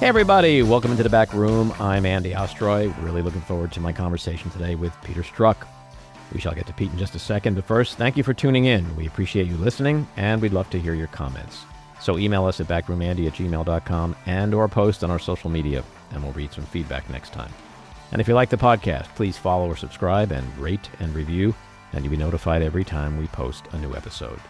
Hey everybody, welcome into the back room. I'm Andy Ostroy. Really looking forward to my conversation today with Peter Strzok. We shall get to Pete in just a second, but first, thank you for tuning in. We appreciate you listening, and we'd love to hear your comments. So email us at backroomandy@gmail.com and or post on our social media, and we'll read some feedback next time. And if you like the podcast, please follow or subscribe and rate and review, and you'll be notified every time we post a new episode.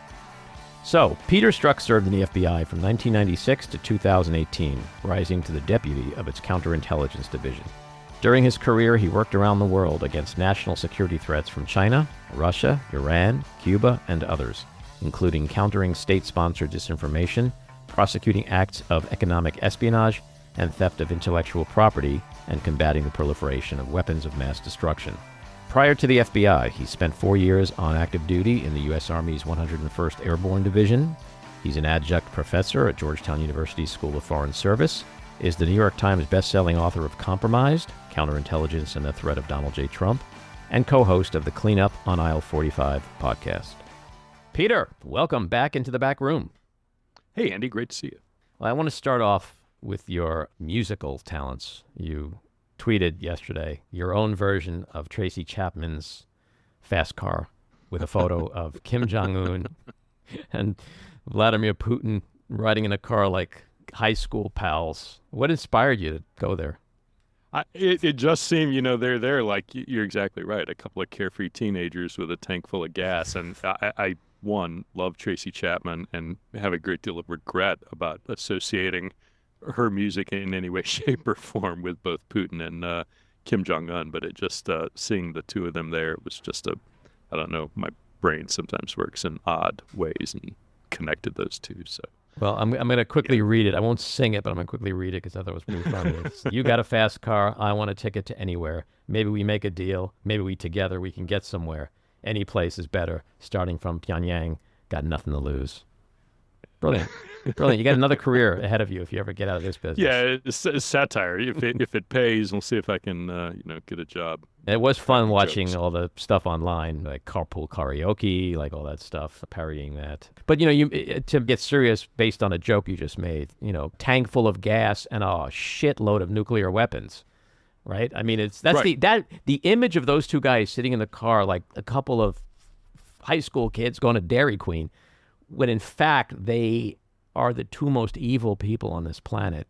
So, Peter Strzok served in the FBI from 1996 to 2018, rising to the deputy of its counterintelligence division. During his career, he worked around the world against national security threats from China, Russia, Iran, Cuba, and others, including countering state-sponsored disinformation, prosecuting acts of economic espionage and theft of intellectual property, and combating the proliferation of weapons of mass destruction. Prior to the FBI, he spent 4 years on active duty in the U.S. Army's 101st Airborne Division. He's an adjunct professor at Georgetown University's School of Foreign Service, is the New York Times best-selling author of Compromised, Counterintelligence and the Threat of Donald J. Trump, and co-host of the Cleanup on Aisle 45 podcast. Peter, welcome back into the back room. Hey, Andy, great to see you. Well, I want to start off with your musical talents. You tweeted yesterday your own version of Tracy Chapman's Fast Car with a photo of Kim Jong-un and Vladimir Putin riding in a car like high school pals. What inspired you to go there? It just seemed, they're there like you're exactly right. A couple of carefree teenagers with a tank full of gas. And I love Tracy Chapman and have a great deal of regret about associating her music in any way, shape, or form with both Putin and Kim Jong-un. But it just, seeing the two of them there was just I don't know, my brain sometimes works in odd ways and connected those two. So. Well, I'm going to quickly read it. I won't sing it, but I'm going to quickly read it because I thought it was pretty funny. You got a fast car. I want a ticket to anywhere. Maybe we make a deal. Maybe we together we can get somewhere. Any place is better. Starting from Pyongyang, got nothing to lose. Brilliant. Brilliant. You got another career ahead of you if you ever get out of this business. Yeah, it's satire. If it pays, we'll see if I can, get a job. It was fun watching all the stuff online, like carpool karaoke, like all that stuff, parodying that. But, to get serious based on a joke you just made, tank full of gas and a shitload of nuclear weapons, right? I mean, the image of those two guys sitting in the car like a couple of high school kids going to Dairy Queen, when in fact they are the two most evil people on this planet,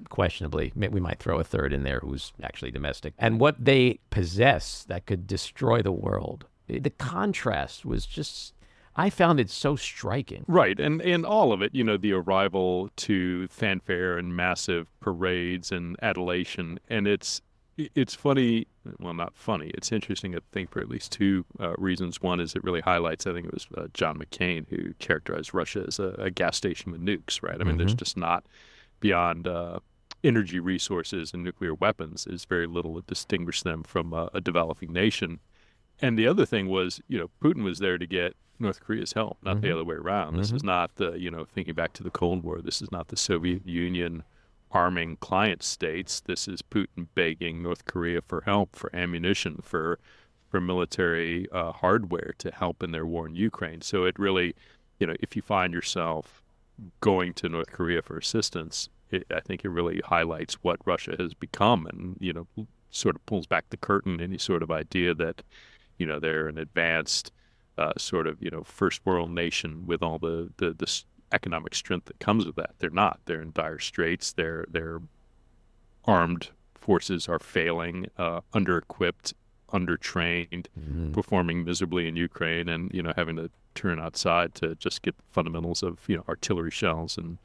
questionably. We might throw a third in there who's actually domestic. And what they possess that could destroy the world. The contrast was just, I found it so striking. Right, and all of it, the arrival to fanfare and massive parades and adulation, and it's funny, well, not funny. It's interesting, I think, for at least two reasons. One is it really highlights, I think it was John McCain who characterized Russia as a gas station with nukes, right? I mean, there's just not, beyond energy resources and nuclear weapons, there's very little that distinguish them from a developing nation. And the other thing was, Putin was there to get North Korea's help, not the other way around. This is not the, thinking back to the Cold War, this is not the Soviet Union arming client states. This is Putin begging North Korea for help, for ammunition, for military hardware to help in their war in Ukraine. So it really, if you find yourself going to North Korea for assistance, I think it really highlights what Russia has become and, sort of pulls back the curtain, any sort of idea that, they're an advanced sort of, first world nation with all the economic strength that comes with that. They're not. They're in dire straits. Their armed forces are failing, under-equipped, under-trained, performing miserably in Ukraine, and having to turn outside to just get the fundamentals of artillery shells and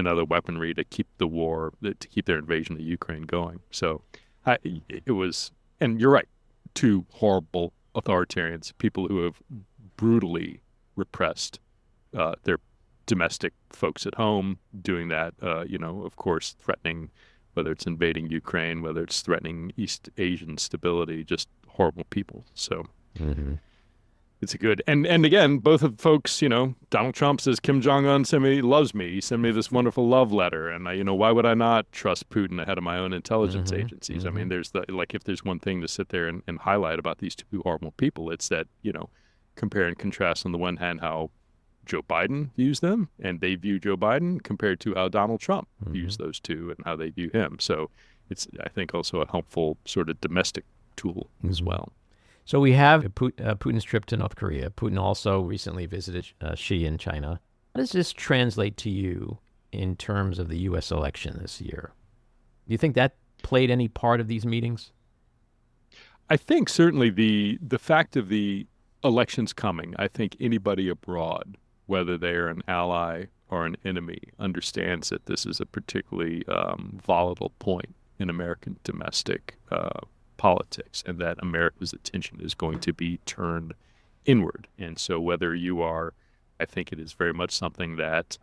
other weaponry to keep the war, to keep their invasion of Ukraine going. So it was, and you're right, two horrible authoritarians, people who have brutally repressed their domestic folks at home, doing that, of course, threatening, whether it's invading Ukraine, whether it's threatening East Asian stability, just horrible people. So it's a good, and again, both of folks, Donald Trump says Kim Jong-un loves me. He sent me this wonderful love letter. And why would I not trust Putin ahead of my own intelligence agencies? I mean, there's if there's one thing to sit there and highlight about these two horrible people, it's that, compare and contrast on the one hand, how Joe Biden views them, and they view Joe Biden compared to how Donald Trump views Mm-hmm. those two and how they view him. So it's, I think, also a helpful sort of domestic tool as Mm-hmm. well. So we have Putin's trip to North Korea. Putin also recently visited Xi in China. How does this translate to you in terms of the U.S. election this year? Do you think that played any part of these meetings? I think certainly the fact of the elections coming, I think anybody abroad, whether they're an ally or an enemy, understands that this is a particularly volatile point in American domestic politics, and that America's attention is going to be turned inward. And so, whether you are, I think it is very much something that,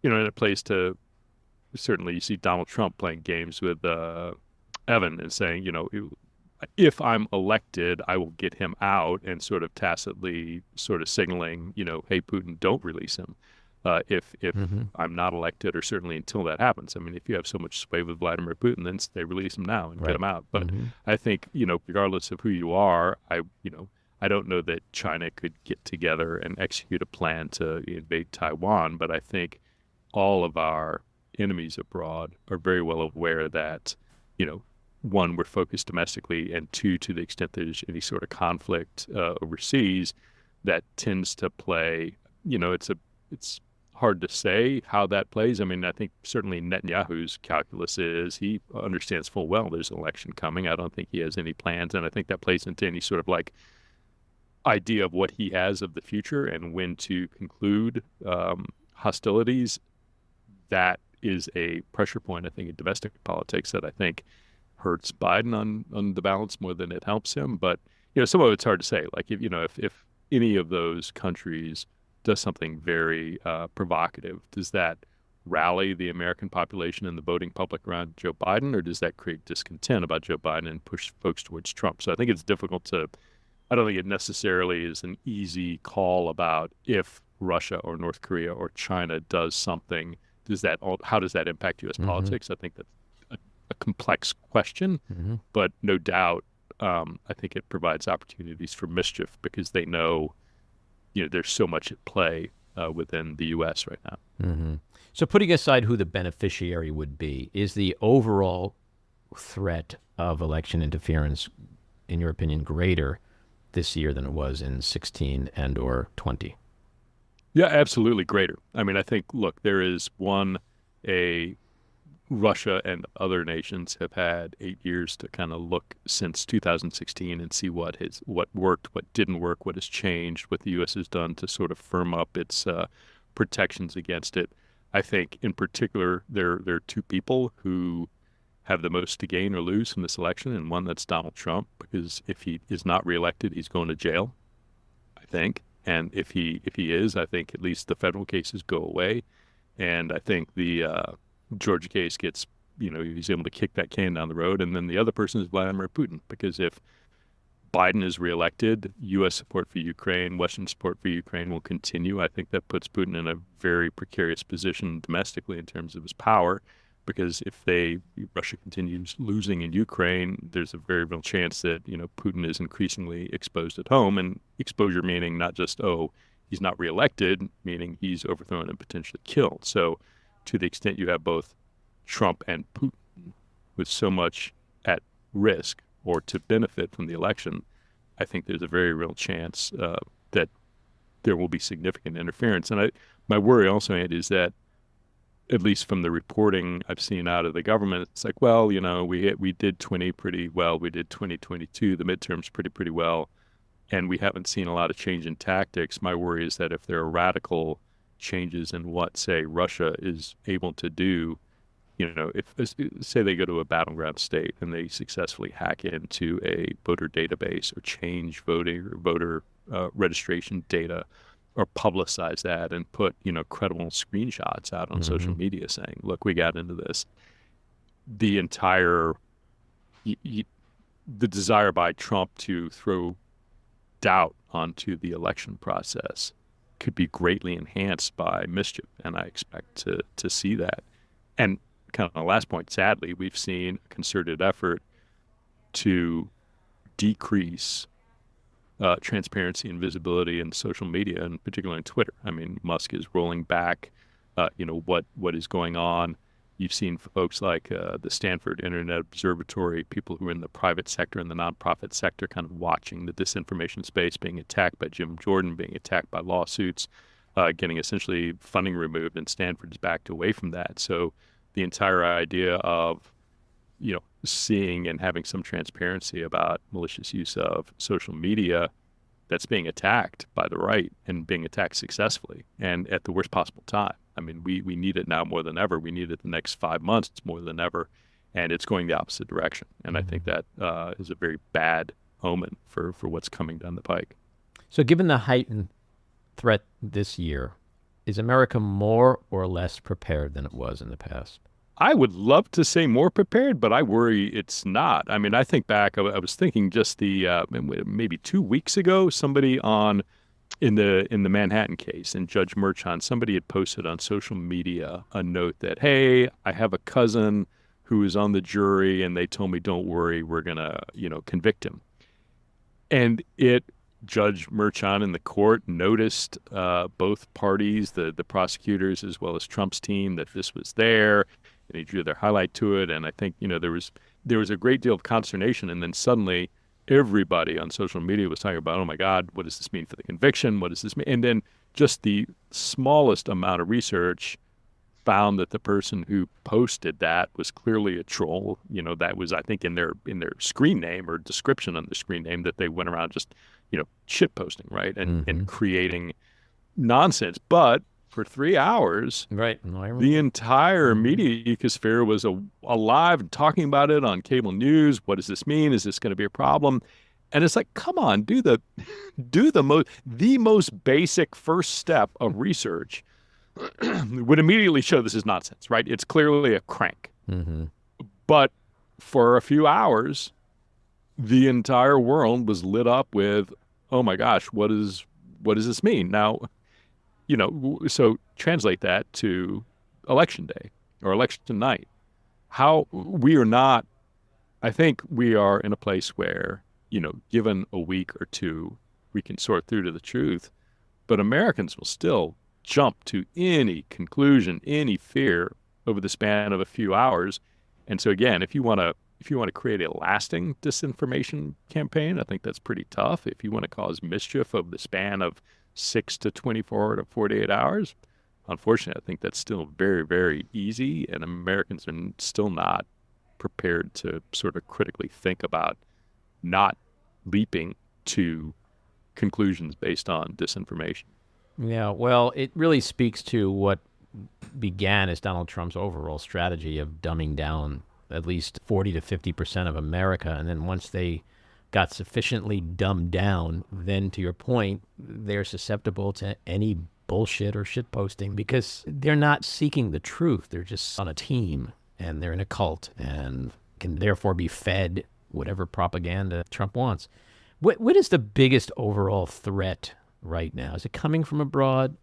and it plays to, certainly you see Donald Trump playing games with Evan and saying, if I'm elected, I will get him out, and sort of tacitly sort of signaling, hey, Putin, don't release him. If Mm-hmm. I'm not elected, or certainly until that happens. I mean, if you have so much sway with Vladimir Putin, then they release him now and get Right. him out. But Mm-hmm. I think, regardless of who you are, I don't know that China could get together and execute a plan to invade Taiwan. But I think all of our enemies abroad are very well aware that, you know, one, we're focused domestically, and two, to the extent there's any sort of conflict overseas, that tends to play. It's hard to say how that plays. I mean, I think certainly Netanyahu's calculus is he understands full well there's an election coming. I don't think he has any plans, and I think that plays into any sort of like idea of what he has of the future and when to conclude hostilities. That is a pressure point, I think, in domestic politics that I think hurts Biden on the balance more than it helps him. But some of it's hard to say. Like if any of those countries does something very provocative, does that rally the American population and the voting public around Joe Biden, or does that create discontent about Joe Biden and push folks towards Trump? So I think it's difficult to. I don't think it necessarily is an easy call about if Russia or North Korea or China does something. How does that impact U.S. Mm-hmm. politics? I think that's a complex question, Mm-hmm. but no doubt, I think it provides opportunities for mischief because they know, there's so much at play within the U.S. right now. Mm-hmm. So putting aside who the beneficiary would be, is the overall threat of election interference, in your opinion, greater this year than it was in 16 and or 20? Yeah, absolutely greater. I mean, I think, look, there is a Russia and other nations have had 8 years to kind of look since 2016 and see what worked, what didn't work, what has changed, what the U.S. has done to sort of firm up its protections against it. I think, in particular, there are two people who have the most to gain or lose from this election, and one, that's Donald Trump, because if he is not reelected, he's going to jail, I think. And if he is, I think at least the federal cases go away. And I think the Georgia case gets, he's able to kick that can down the road. And then the other person is Vladimir Putin, because if Biden is reelected, U.S. support for Ukraine, Western support for Ukraine will continue. I think that puts Putin in a very precarious position domestically in terms of his power, because if Russia continues losing in Ukraine, there's a very real chance that Putin is increasingly exposed at home, and exposure meaning not just he's not reelected, meaning he's overthrown and potentially killed. So, to the extent you have both Trump and Putin with so much at risk or to benefit from the election, I think there's a very real chance that there will be significant interference. And my worry also, Andy, is that, at least from the reporting I've seen out of the government, it's like, well, we did 20 pretty well, we did 2022, the midterms pretty well, and we haven't seen a lot of change in tactics. My worry is that if there are radical changes in what, say, Russia is able to do, if say they go to a battleground state and they successfully hack into a voter database or change voter registration data, or publicize that and put credible screenshots out on Mm-hmm. social media saying, "Look, we got into this." The entire the desire by Trump to throw doubt onto the election process could be greatly enhanced by mischief, and I expect to see that. And kind of the last point, sadly, we've seen a concerted effort to decrease transparency and visibility in social media, and particularly on Twitter. I mean, Musk is rolling back, what is going on. You've seen folks like the Stanford Internet Observatory, people who are in the private sector and the nonprofit sector kind of watching the disinformation space being attacked by Jim Jordan, being attacked by lawsuits, getting essentially funding removed, and Stanford's backed away from that. So the entire idea of, seeing and having some transparency about malicious use of social media that's being attacked by the right and being attacked successfully and at the worst possible time. I mean, we need it now more than ever. We need it the next 5 months more than ever, and it's going the opposite direction. And I think that is a very bad omen for what's coming down the pike. So given the heightened threat this year, is America more or less prepared than it was in the past? I would love to say more prepared, but I worry it's not. I mean, I think back, I was thinking just maybe 2 weeks ago, somebody in the Manhattan case, and Judge Merchan, somebody had posted on social media a note that, hey, I have a cousin who is on the jury, and they told me, don't worry, we're going to, convict him. And Judge Merchan in the court noticed both parties, the prosecutors as well as Trump's team, that this was there, and he drew their highlight to it. And I think, there was a great deal of consternation, and then suddenly everybody on social media was talking about, oh my God, what does this mean for the conviction? What does this mean? And then just the smallest amount of research found that the person who posted that was clearly a troll. That was, I think, in their screen name or description on the screen name, that they went around just, shit posting, right? And creating nonsense. But for 3 hours, right, the entire media ecosphere was alive and talking about it on cable news. What does this mean? Is this going to be a problem? And it's like, come on, do the most basic first step of research would immediately show this is nonsense, right? It's clearly a crank. Mm-hmm. But for a few hours, the entire world was lit up with, oh my gosh, what does this mean? Now, so translate that to election day or election night. I think we are in a place where, given a week or two, we can sort through to the truth, but Americans will still jump to any conclusion, any fear over the span of a few hours. And so again, if you want to create a lasting disinformation campaign, I think that's pretty tough. If you want to cause mischief over the span of 6 to 24 to 48 hours, unfortunately, I think that's still very, very easy, and Americans are still not prepared to sort of critically think about not leaping to conclusions based on disinformation. Yeah, well, it really speaks to what began as Donald Trump's overall strategy of dumbing down at least 40 to 50% of America. And then once they got sufficiently dumbed down, then to your point, they're susceptible to any bullshit or shit posting because they're not seeking the truth. They're just on a team and they're in a cult and can therefore be fed whatever propaganda Trump wants. What is the biggest overall threat right now? Is it coming from abroad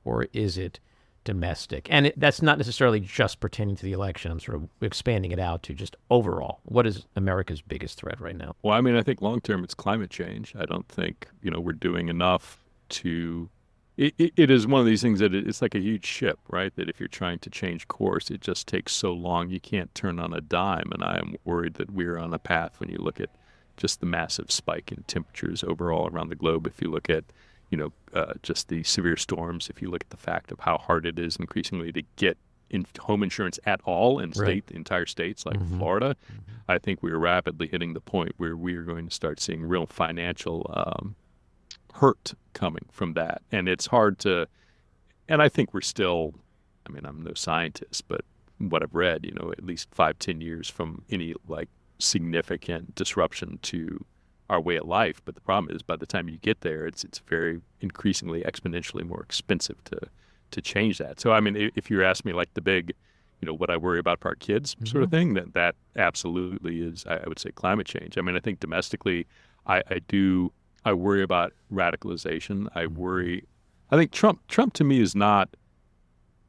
or is it domestic? And that's not necessarily just pertaining to the election. I'm sort of expanding it out to just overall. What is America's biggest threat right now? Well, I mean, I think long term it's climate change. I don't think, we're doing enough to... It is one of these things that it's like a huge ship, right? That if you're trying to change course, it just takes so long. You can't turn on a dime. And I am worried that we're on a path when you look at just the massive spike in temperatures overall around the globe. If you look at just the severe storms, if you look at the fact of how hard it is increasingly to get home insurance at all in entire states like Florida, I think we are rapidly hitting the point where we are going to start seeing real financial hurt coming from that. And it's hard to, and I think we're still, I mean, I'm no scientist, but what I've read, at least 5-10 years from any like significant disruption to our way of life. But the problem is by the time you get there, it's very increasingly exponentially more expensive to change that. So, I mean, if you ask me like the big, what I worry about for our kids sort of thing, that absolutely is, I would say, climate change. I mean, I think domestically, I worry about radicalization. I think Trump to me is not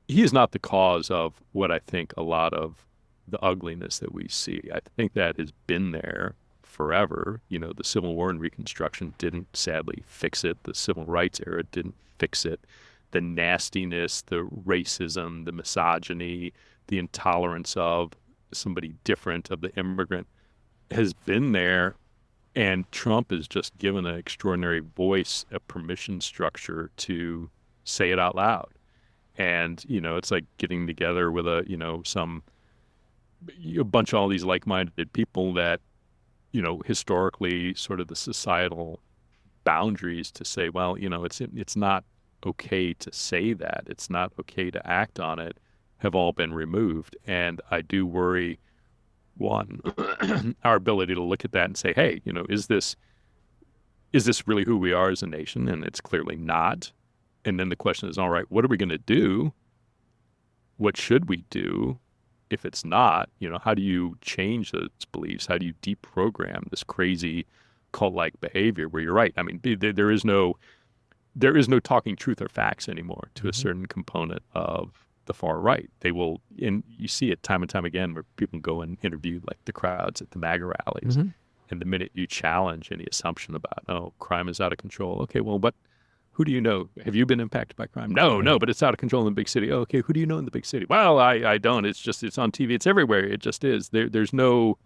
the cause of what I think a lot of the ugliness that we see. I think that has been there forever. The Civil War and Reconstruction didn't sadly fix it. The Civil Rights era didn't fix it. The nastiness, the racism, the misogyny, the intolerance of somebody different, of the immigrant, has been there. And Trump has just given an extraordinary voice, a permission structure to say it out loud. And, it's like getting together with a bunch of all these like-minded people that, historically sort of the societal boundaries to say, well, it's not okay to say that. It's not okay to act on it, have all been removed. And I do worry, one, our ability to look at that and say, hey, is this really who we are as a nation? And it's clearly not. And then the question is, all right, what are we going to do? What should we do if it's not? How do you change those beliefs? How do you deprogram this crazy cult-like behavior where you're right? I mean, there is no talking truth or facts anymore to a certain component of the far right. They will, and you see it time and time again where people go and interview like the crowds at the MAGA rallies. And the minute you challenge any assumption about, oh, crime is out of control. Okay, well, but who do you know? Have you been impacted by crime? No, but it's out of control in the big city. Oh, okay, who do you know in the big city? Well, I don't. It's on TV. It's everywhere. It just is. There's no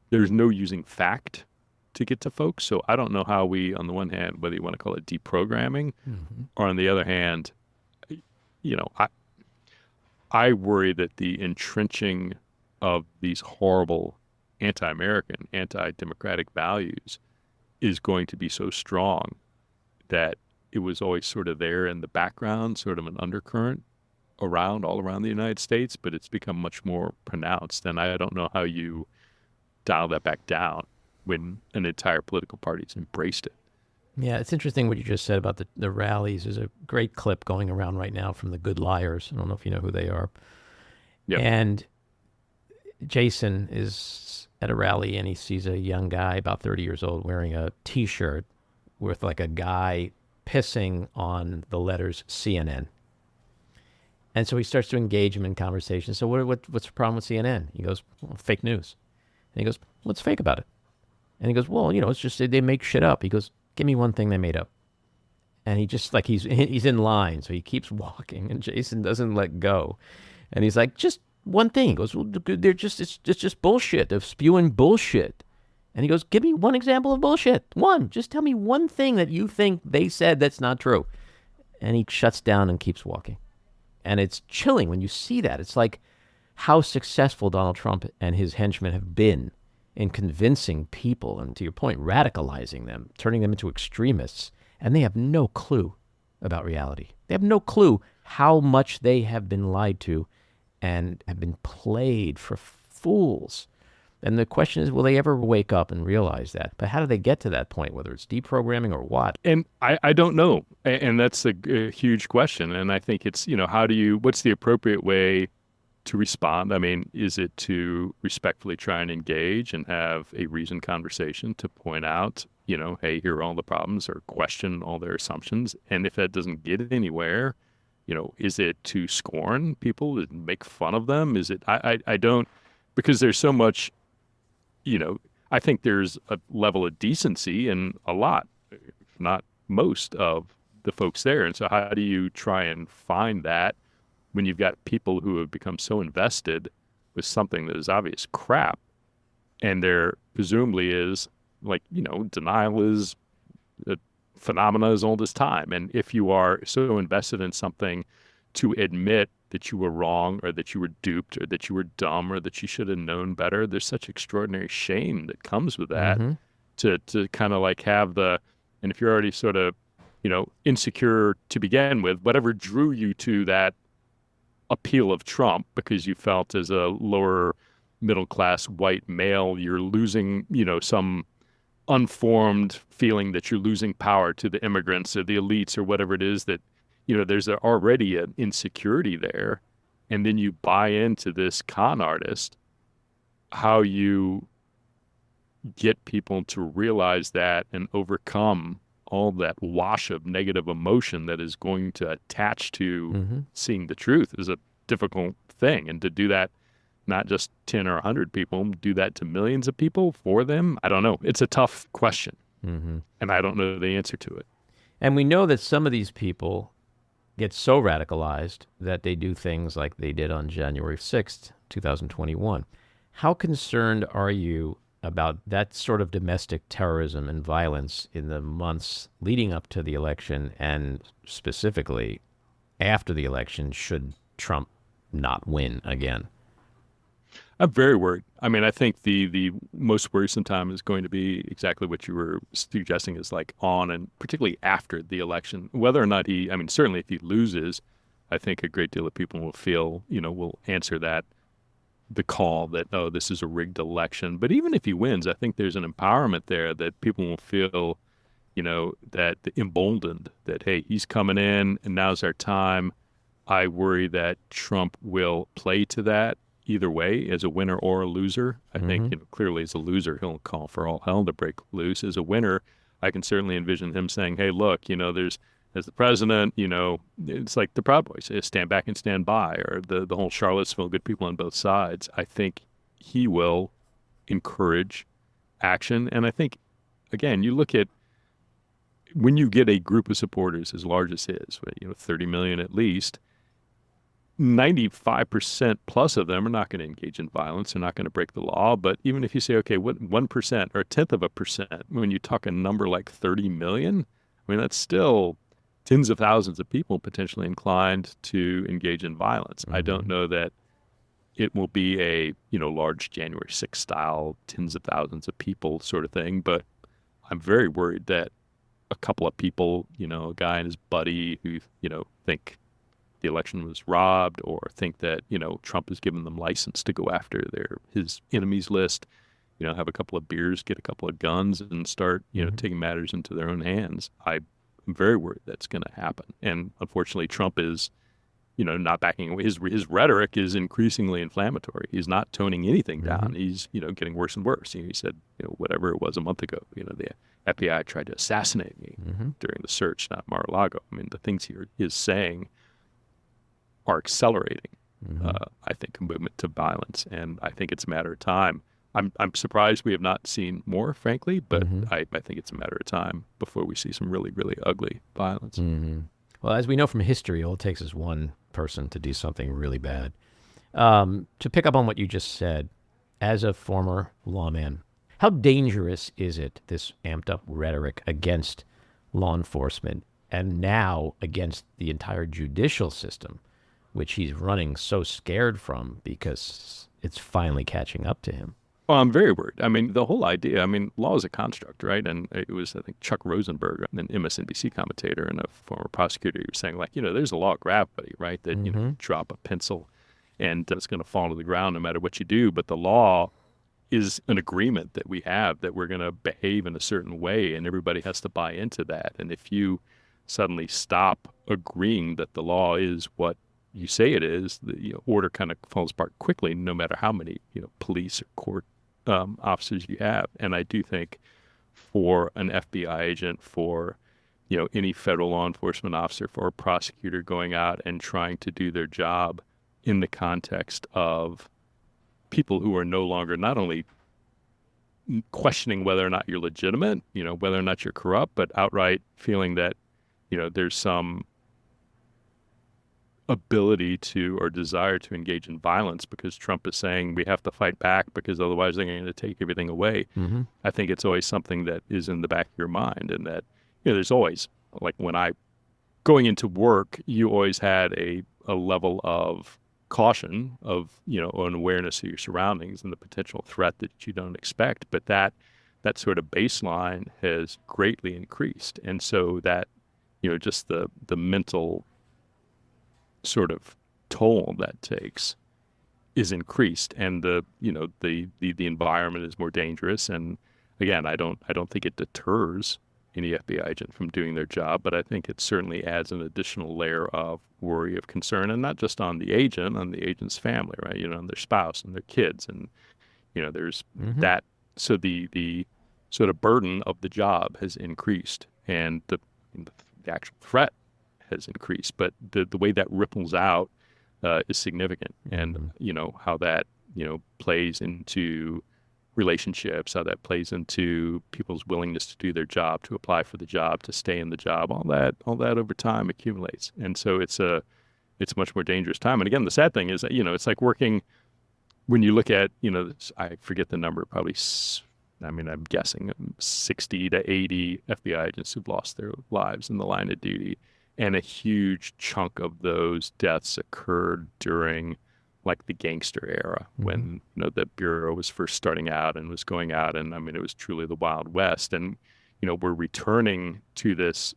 using fact to get to folks. So I don't know how we, on the one hand, whether you want to call it deprogramming, or on the other hand, I worry that the entrenching of these horrible anti-American, anti-democratic values is going to be so strong that it was always sort of there in the background, sort of an undercurrent all around the United States, but it's become much more pronounced. And I don't know how you dial that back down when an entire political party's embraced it. Yeah, it's interesting what you just said about the rallies. There's a great clip going around right now from the Good Liars. I don't know if you know who they are. Yep. And Jason is at a rally and he sees a young guy about 30 years old wearing a T-shirt with like a guy pissing on the letters CNN. And so he starts to engage him in conversation. So what's the problem with CNN? He goes, well, fake news. And he goes, what's fake about it? And he goes, well, it's just they make shit up. He goes, give me one thing they made up. And he just like he's in line, so he keeps walking, and Jason doesn't let go. And he's like, just one thing. He goes, well, it's just bullshit. They're spewing bullshit. And he goes, give me one example of bullshit. One. Just tell me one thing that you think they said that's not true. And he shuts down and keeps walking. And it's chilling when you see that. It's like how successful Donald Trump and his henchmen have been in convincing people, and to your point, radicalizing them, turning them into extremists. And they have no clue about reality. They have no clue how much they have been lied to and have been played for fools. And the question is, will they ever wake up and realize that? But how do they get to that point, whether it's deprogramming or what? And I don't know. And that's a huge question. And I think it's, what's the appropriate way to respond? I mean, is it to respectfully try and engage and have a reasoned conversation to point out, hey, here are all the problems, or question all their assumptions? And if that doesn't get anywhere, is it to scorn people and make fun of them? Is it, I don't, because there's so much, I think there's a level of decency in a lot, if not most of the folks there. And so how do you try and find that when you've got people who have become so invested with something that is obvious crap, and there presumably is, like, denial is a phenomena as old as time. And if you are so invested in something, to admit that you were wrong, or that you were duped, or that you were dumb, or that you should have known better, there's such extraordinary shame that comes with that. To kind of like have and if you're already sort of, insecure to begin with, whatever drew you to that appeal of Trump, because you felt as a lower middle class white male, you're losing, some unformed feeling that you're losing power to the immigrants or the elites or whatever it is, that, there's already an insecurity there. And then you buy into this con artist, how you get people to realize that and overcome all that wash of negative emotion that is going to attach to seeing the truth is a difficult thing. And to do that not just 10 or 100 people, do that to millions of people for them? I don't know. It's a tough question, and I don't know the answer to it. And we know that some of these people get so radicalized that they do things like they did on January 6th, 2021. How concerned are you about that sort of domestic terrorism and violence in the months leading up to the election and specifically after the election should Trump not win again? I'm very worried. I mean, I think the most worrisome time is going to be exactly what you were suggesting, is like on and particularly after the election. Whether or not I mean, certainly if he loses, I think a great deal of people will feel, will answer the call that, oh, this is a rigged election. But even if he wins, I think there's an empowerment there that people will feel, that emboldened that, hey, he's coming in and now's our time. I worry that Trump will play to that either way, as a winner or a loser. I think, clearly as a loser, he'll call for all hell to break loose. As a winner, I can certainly envision him saying, hey, look, as the president, it's like the Proud Boys, stand back and stand by, or the whole Charlottesville, good people on both sides. I think he will encourage action. And I think, again, you look at when you get a group of supporters as large as his, 30 million at least, 95% plus of them are not going to engage in violence. They're not going to break the law. But even if you say, okay, what 1% or a tenth of a percent, when you talk a number like 30 million, I mean, that's still tens of thousands of people potentially inclined to engage in violence. I don't know that it will be a, large January 6th style, tens of thousands of people sort of thing. But I'm very worried that a couple of people, a guy and his buddy who, think the election was robbed, or think that, Trump has given them license to go after his enemies list, have a couple of beers, get a couple of guns, and start, taking matters into their own hands. I'm very worried that's going to happen. And unfortunately, Trump is, not backing away. His rhetoric is increasingly inflammatory. He's not toning anything down. He's, getting worse and worse. He said, whatever it was a month ago, the FBI tried to assassinate me during the search, not Mar-a-Lago. I mean, the things he is saying are accelerating, I think, a movement to violence. And I think it's a matter of time. I'm surprised we have not seen more, frankly, but I think it's a matter of time before we see some really, really ugly violence. Well, as we know from history, all it takes is one person to do something really bad. To pick up on what you just said, as a former lawman, how dangerous is it, this amped up rhetoric against law enforcement and now against the entire judicial system, which he's running so scared from because it's finally catching up to him? Well, I'm very worried. I mean, the whole idea, law is a construct, right? And it was, I think, Chuck Rosenberg, an MSNBC commentator and a former prosecutor, who was saying, like, there's a law of gravity, right? That, you drop a pencil and it's going to fall to the ground no matter what you do. But the law is an agreement that we have that we're going to behave in a certain way, and everybody has to buy into that. And if you suddenly stop agreeing that the law is what you say it is, the order kind of falls apart quickly, no matter how many police or court officers you have. And I do think for an FBI agent, for any federal law enforcement officer, for a prosecutor going out and trying to do their job in the context of people who are no longer not only questioning whether or not you're legitimate, whether or not you're corrupt, but outright feeling that there's some ability to or desire to engage in violence because Trump is saying we have to fight back because otherwise they're going to take everything away. I think it's always something that is in the back of your mind, and that there's always, like, when I going into work, you always had a level of caution, of an awareness of your surroundings and the potential threat that you don't expect, but that sort of baseline has greatly increased. And so that just the mental sort of toll that takes is increased, and the environment is more dangerous. And again, I don't think it deters any FBI agent from doing their job, but I think it certainly adds an additional layer of worry, of concern, and not just on the agent, on the agent's family, right? On their spouse and their kids, and there's that. So the sort of burden of the job has increased, and the actual threat has increased, but the way that ripples out is significant. And how that plays into relationships, how that plays into people's willingness to do their job, to apply for the job, to stay in the job. All that over time accumulates, and so it's a much more dangerous time. And again, the sad thing is that it's like working. When you look at I forget the number, probably I'm guessing 60 to 80 FBI agents who've lost their lives in the line of duty, and a huge chunk of those deaths occurred during like the gangster era, when the Bureau was first starting out and was going out, and it was truly the Wild West. And we're returning to this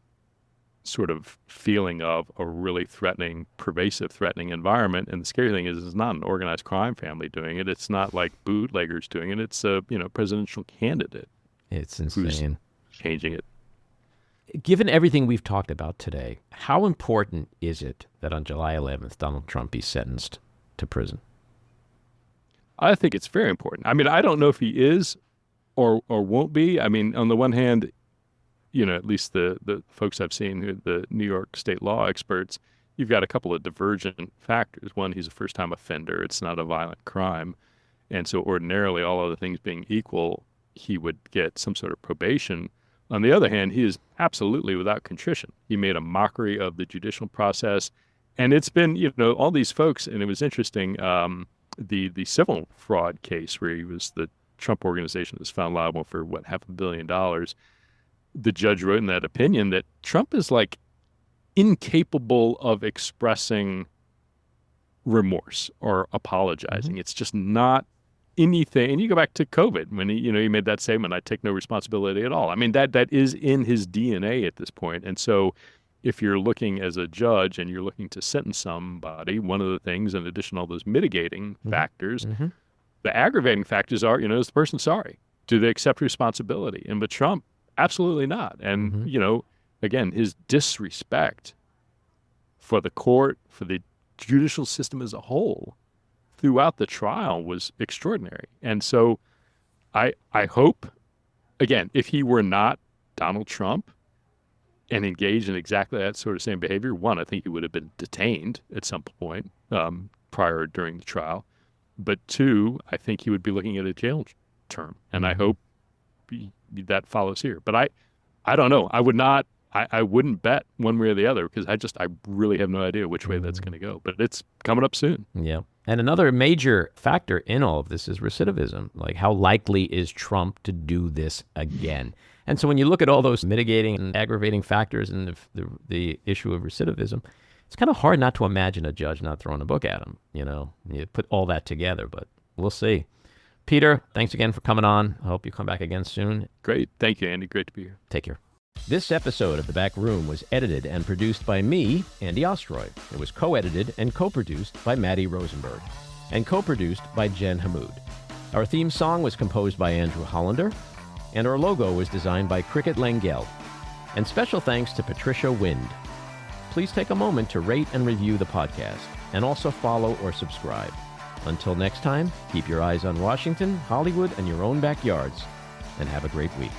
sort of feeling of a really threatening, pervasive threatening environment. And the scary thing is, it's not an organized crime family doing it. It's not like bootleggers doing it. It's a presidential candidate. It's insane. Who's changing it. Given everything we've talked about today, how important is it that on July 11th, Donald Trump be sentenced to prison? I think it's very important. I don't know if he is or won't be. On the one hand, at least the folks I've seen, who the New York state law experts, you've got a couple of divergent factors. One, he's a first-time offender. It's not a violent crime. And so ordinarily, all other things being equal, he would get some sort of probation. On the other hand, he is absolutely without contrition. He made a mockery of the judicial process. And it's been, all these folks, and it was interesting, the civil fraud case where he was the Trump organization was found liable for, $500 million. The judge wrote in that opinion that Trump is like incapable of expressing remorse or apologizing. It's just not anything. And you go back to COVID when he made that statement, "I take no responsibility at all." That is in his DNA at this point. And so if you're looking as a judge and you're looking to sentence somebody, one of the things, in addition to all those mitigating factors, the aggravating factors are, is the person sorry? Do they accept responsibility? But Trump, absolutely not. And, again, his disrespect for the court, for the judicial system as a whole throughout the trial was extraordinary. And so I hope, again, if he were not Donald Trump and engaged in exactly that sort of same behavior, one, I think he would have been detained at some point prior or during the trial. But two, I think he would be looking at a jail term. And I hope that follows here. But I don't know. I wouldn't bet one way or the other, because I really have no idea which way that's going to go. But it's coming up soon. Yeah. And another major factor in all of this is recidivism. Like, how likely is Trump to do this again? And so when you look at all those mitigating and aggravating factors and the issue of recidivism, it's kind of hard not to imagine a judge not throwing a book at him. You put all that together, but we'll see. Peter, thanks again for coming on. I hope you come back again soon. Great. Thank you, Andy. Great to be here. Take care. This episode of The Back Room was edited and produced by me, Andy Ostroy. It was co-edited and co-produced by Matty Rosenberg and co-produced by Jen Hammoud. Our theme song was composed by Andrew Hollander, and our logo was designed by Cricket Lengyel. And special thanks to Patricia Wind. Please take a moment to rate and review the podcast, and also follow or subscribe. Until next time, keep your eyes on Washington, Hollywood, and your own backyards, and have a great week.